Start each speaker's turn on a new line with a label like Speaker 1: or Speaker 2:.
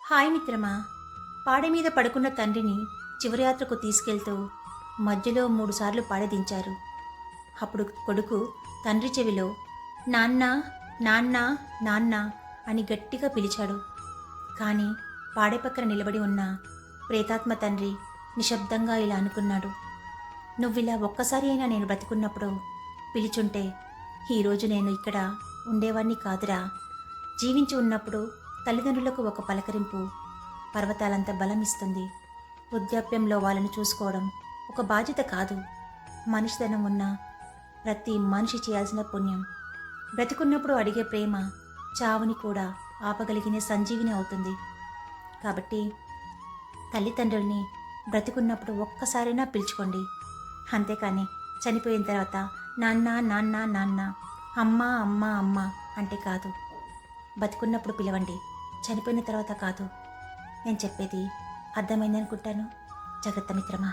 Speaker 1: Hi మిత్రమా. పాడె మీద పడుకున్న తండ్రిని చివరి యాత్రకు తీసుకెళ్తూ మధ్యలో 3 సార్లు పాడెదించారు. అప్పుడు కొడుకు తండ్రి చెవిలో నాన్నా నాన్నా నాన్నా అని గట్టిగా పిలిచాడు. కానీ పాడె పక్కన నిలబడి ఉన్న ప్రేతాత్మ తండ్రి నిశ్శబ్దంగా ఇలా అనుకున్నాడు. నువ్విలా ఒక్కసారి అయినా నేను బ్రతికున్నప్పుడు పిలిచుంటే ఈరోజు నేను ఇక్కడ ఉండేవాణ్ణి కాదురా. జీవించి ఉన్నప్పుడు తల్లిదండ్రులకు ఒక పలకరింపు పర్వతాలంత బలం ఇస్తుంది. వృద్ధాప్యంలో వాళ్ళని చూసుకోవడం ఒక బాధ్యత కాదు, మనిషితనం ఉన్న ప్రతి మనిషి చేయాల్సిన పుణ్యం. బ్రతికున్నప్పుడు అడిగే ప్రేమ చావుని కూడా ఆపగలిగిన సంజీవిని అవుతుంది. కాబట్టి తల్లిదండ్రుల్ని బ్రతికున్నప్పుడు ఒక్కసారైనా పిలుచుకోండి. అంతేకాని చనిపోయిన తర్వాత నాన్న నాన్న నాన్న, అమ్మ అమ్మ అమ్మ అంటే కాదు. బతికున్నప్పుడు పిలవండి, చనిపోయిన తర్వాత కాదు. నేను చెప్పేది అర్థమైందనుకుంటాను. జాగ్రత్త మిత్రమా.